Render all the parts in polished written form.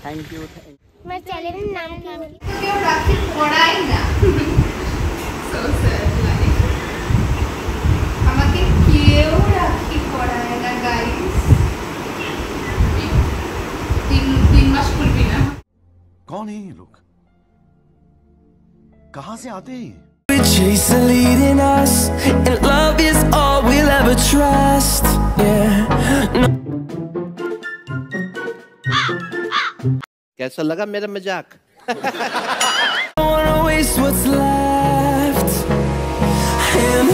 Thank you. मैं channel नाम क्यों राखी পড়াই না সো স্যাড লাইফ আমাকে কেউ রাখি পড়ায় না গাইস तीन मास स्कूल भी ना कौन है ये लोग कहां से आते हैं We chase the leading us, and love is all we'll ever trust. Yeah. No. कैसा लगा मेरा मजाक? Don't wanna waste what's left. And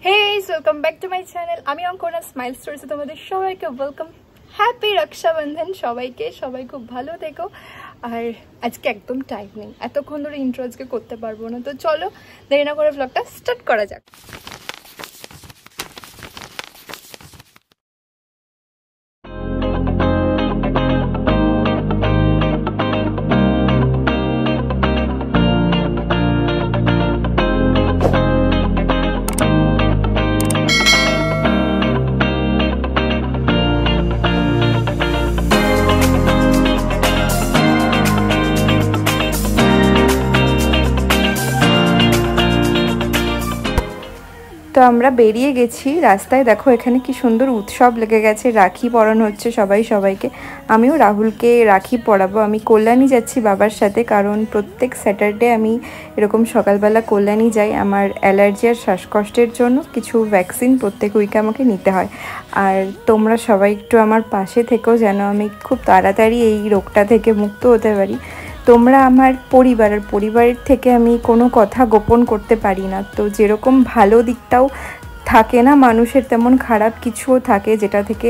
Hey, welcome back to my channel. আমি অঙ্কনা স্মাইল স্টোরিজে তোমাদের সবাইকে ওয়েলকাম। হ্যাপি রক্ষাবন্ধন সবাইকে, সবাই খুব ভালো থেকো। আর আজকে একদম টাইম নেই, এতক্ষণ ধরে ইন্ট্রো আজকে করতে পারবো না, তো চলো দেরি না করে ব্লগটা স্টার্ট করা যাক। তো আমরা বেরিয়ে গেছি, রাস্তায় দেখো এখানে কি সুন্দর উৎসব লেগে গেছে, রাখি পরানো হচ্ছে সবাই সবাইকে। আমিও রাহুলকে রাখি পরাবো। আমি কল্যাণী যাচ্ছি বাবার সাথে, কারণ প্রত্যেক স্যাটারডে আমি এরকম সকালবেলা কল্যাণী যাই। আমার অ্যালার্জি আর শ্বাসকষ্টের জন্য কিছু ভ্যাকসিন প্রত্যেক উইকে আমাকে নিতে হয়। আর তোমরা সবাই একটু আমার পাশে থেকেও যেন আমি খুব তাড়াতাড়ি এই রোগটা থেকে মুক্ত হতে পারি। তোমরা আমার পরিবারের থেকে আমি কোনো কথা গোপন করতে পারি না। তো যেরকম ভালো দিকটাও থাকে না মানুষের, তেমন খারাপ কিছুও থাকে, যেটা থেকে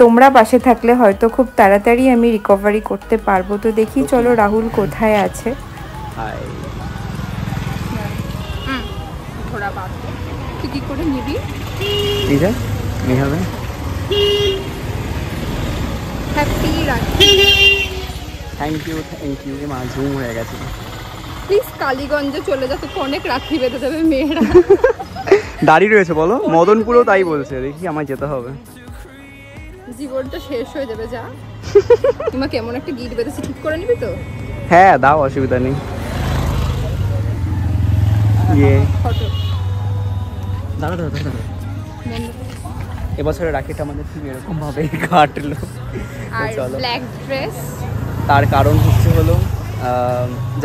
তোমরা পাশে থাকলে হয়তো খুব তাড়াতাড়ি আমি রিকভারি করতে পারবো। তো দেখি চলো রাহুল কোথায় আছে। हाय থোড়া বাদ তুই কি করে নিবি? इधर नहीं হবে। হ্যাপি রাখি। থ্যাংক ইউ মা জুম হয়ে গেছে। প্লিজ কালীগঞ্জে চলে যা, তোকে অনেক রাখি বেঁধে দেবে মেয়েরা। দাঁড়িয়ে রয়েছে বলো, মদনপুরেও তাই বলছে, দেখি আমায় যেতে হবে। জীবনটা শেষ হয়ে যাবে, যা। তোমাকে কেমন একটা গিট বেঁধেছি, ঠিক করে নিবি তো? হ্যাঁ দাও, অসুবিধা নেই। ইয়ে ফটো দাঁড়া এবছরের রাখিটা আমাদের ঠিক এরকম ভাবে কাটলো। আর চলো। ব্ল্যাক ড্রেস, তার কারণ হচ্ছে হলো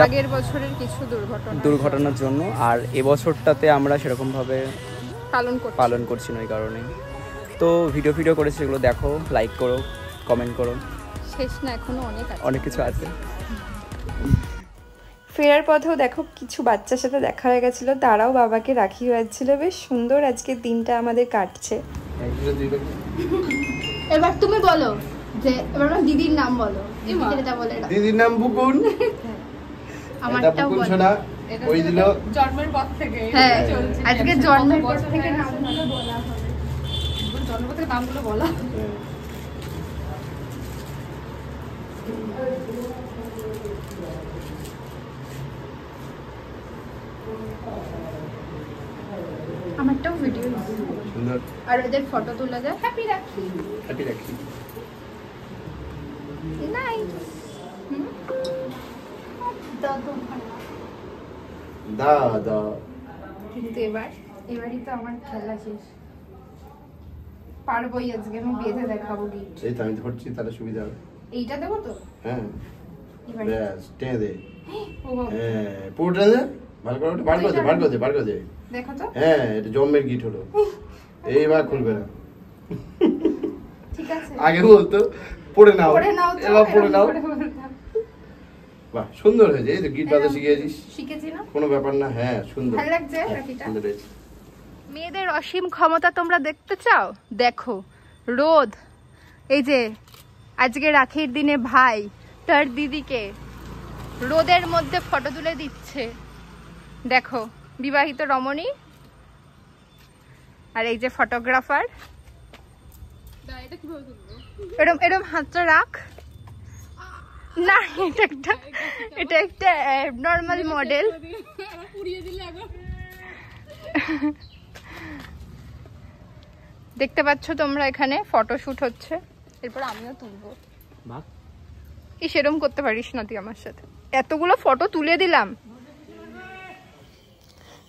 আগের বছরের কিছু দুর্ঘটনার জন্য, আর এবছরটাতে আমরা সেরকমভাবে পালন করছি না, এই কারণে। তো ভিডিও করেছি, সেগুলো দেখো, লাইক করো, কমেন্ট করো। শেষ না, এখনো অনেক কিছু আছে। ফেরার পথেও দেখো কিছু বাচ্চার সাথে দেখা হয়ে গেছিল, তারাও বাবাকে রাখি হয়েছিল। বেশ সুন্দর আজকের দিনটা আমাদের কাটছে। এবার তুমি বলো যে, এবার দিদির নাম বলো। যেটা বলে দিদির নাম বুকুন, আমারটাও বলো। শোনা ওই দিল জন্মের পর থেকে। হ্যাঁ, আজকে জন্মের পর থেকে নামগুলো বলা হবে। জন্মের পর থেকে নামগুলো বলা। আমারটাও ভিডিও সুন্দর, আর ওদের ফটো তোলা যায়। হ্যাপি রাখি। হ্যাপি রাখি। নাইস। দাদা কিন্তু এবারই তো আমার খেলা শেষ। পারবোই আজকে আমি বেঁধে দেখাবো গিট। এই তো আমি ধরছি, তাহলে সুবিধা হবে। এইটা দেবো তো? হ্যাঁ এবার ব্যাস টেনে দে। ও বাবা, হ্যাঁ পুরোটা দে, ভালো করে ওটা বার করে দে। দেখো তো। হ্যাঁ এটা জম্মের গিট হলো, এইবার খুলবে না। ঠিক আছে, আগে বলতো পড়ে নাও, তো, এবার পড়ে নাও। এরকম করে বলতাম। বাহ সুন্দর হয়েছে, এই তো গিট বাঁধা শিখেছিস, শিখেছি না? কোনো ব্যাপার না। হ্যাঁ সুন্দর, ভালো লাগছে রাখিটা। সুন্দর হয়েছে। মেয়েদের অসীম ক্ষমতা তোমরা দেখতে চাও? দেখো রোদ, এই যে আজকে রাখির দিনে ভাই তার দিদিকে রোদের মধ্যে ফটো তুলে দিচ্ছে। দেখো বিবাহিত রমণী, আর এই যে ফটোগ্রাফার। এরম হাতটা রাখ না, এটা একটা নর্মাল মডেল। দেখতে পাচ্ছ তোমরা, এখানে ফটোশুট হচ্ছে, এরপর আমিও তুলবো। ভাগ সেরকম করতে পারিস না তুই আমার সাথে, এতগুলো ফটো তুলে দিলাম।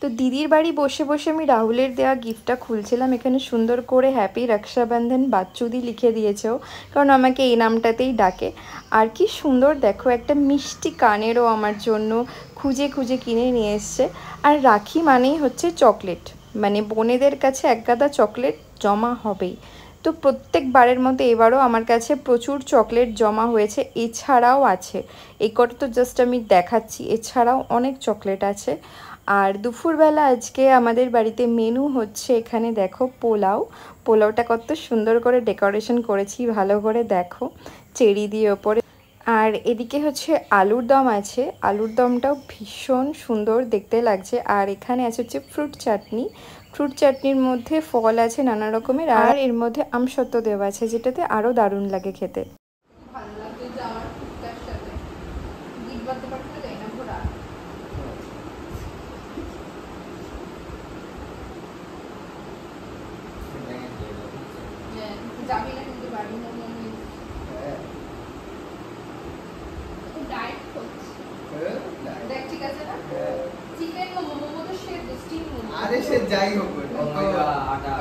তো দিদির বাড়ি বসে বসে আমি রাহুলের দেওয়া গিফটটা খুলছিলাম। এখানে সুন্দর করে হ্যাপি রক্ষাবন্ধন বাচ্চুদি লিখে দিয়েছেও, কারণ আমাকে এই নামটাতেই ডাকে। আর কি সুন্দর দেখো, একটা মিষ্টি কানেরও আমার জন্য খুঁজে খুঁজে কিনে নিয়ে এসছে। আর রাখি মানেই হচ্ছে চকলেট, মানে বোনেদের কাছে এক গাদা চকলেট জমা হবেই। তো প্রত্যেকবারের মতো এবারও আমার কাছে প্রচুর চকলেট জমা হয়েছে। এছাড়াও আছে, এই কটা তো জাস্ট আমি দেখাচ্ছি, এছাড়াও অনেক চকলেট আছে। আর দুপুরবেলা আজকে আমাদের বাড়িতে মেনু হচ্ছে, এখানে দেখো পোলাওটা কত সুন্দর করে ডেকোরেশন করেছি, ভালো করে দেখো চেরি দিয়ে ওপরে। আর এদিকে হচ্ছে আলুর দম আছে, আলুর দমটাও ভীষণ সুন্দর দেখতে লাগছে। আর এখানে আছে হচ্ছে ফ্রুট চাটনির মধ্যে ফল আছে নানা রকমের, আর এর মধ্যে আমসত্ত্ব দেওয়া আছে, যেটাতে আরও দারুণ লাগে খেতে। ভালো লাগছে যাওয়ার টুকটার সাথে গিট বাঁধতে পারতে যাই না ঘোরা। যাবি না কিন্তু বাড়ি মোমো ডায়েট করছি দেখ, ঠিক আছে না? চিকেন মোমো মোমো তো সে স্টিম মোমো, আরে সে যাই হোক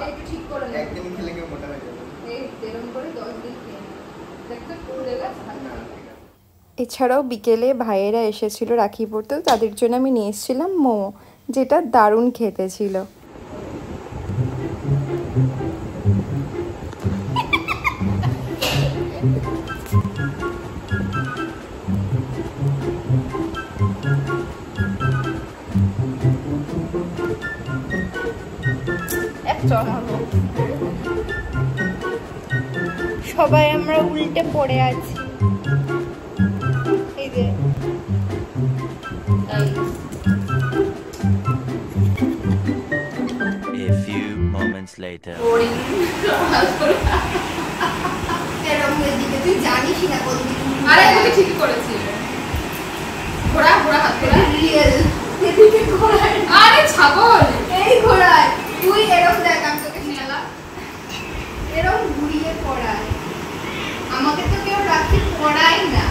একটু ঠিক করে নে। একদিন খেলে কেউ মোটা হয়ে যাবে। এই এরকম করে 10 দিন খেয়ে দেখতে ফুলে গেছে। এছাড়াও বিকেলে ভাইয়েরা এসেছিল রাখি পড়তে, তাদের জন্য আমি নিয়ে এসেছিলাম মোমো, যেটা দারুণ খেতে ছিল। সবাই আমরা উল্টে পড়ে আছি, এই যে A few moments later. এরকম দিকে তুই জানিস না কোন দিকে। আরে তুমি ঠিকই করেছিস। ঘোড়া হাত ঘোড়া রিয়েল এদিকে ঘোড়া। আরে ছাগল এই ঘোড়ায় তুই এরকম দেখ, আমি তোকে শিখালাম এরকম ঘুরিয়ে পড়ায়। আমাকে তো কেউ রাখি পড়াই না।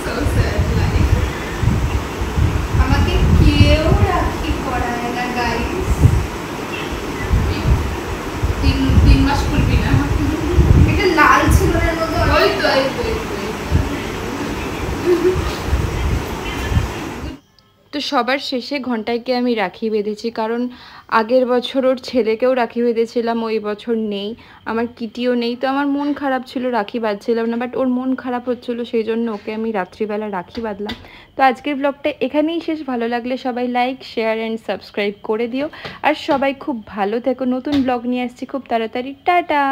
সো স্যাড লাইফ, আমাকে কেউ রাখি পড়ায় না গাইস। 3 মাস খুলবি না, এটা লাল ছিলনের মতো। ওই তো তো সবার শেষে ঘন্টাইকে আমি রাখি বেঁধেছি, কারণ আগের বছর ওর ছেলেকেও রাখি বেঁধেছিলাম, ওই বছর নেই, আমার কিটিও নেই। তো আমার মন খারাপ ছিল, রাখি বাঁধছিলাম না, বাট ওর মন খারাপ হচ্ছিলো, সেই জন্য ওকে আমি রাত্রিবেলা রাখি বাঁধলাম। তো আজকের ব্লগটা এখানেই শেষ। ভালো লাগলে সবাই লাইক, শেয়ার অ্যান্ড সাবস্ক্রাইব করে দিও। আর সবাই খুব ভালো থেকো, নতুন ব্লগ নিয়ে আসছি খুব তাড়াতাড়ি। টাটা।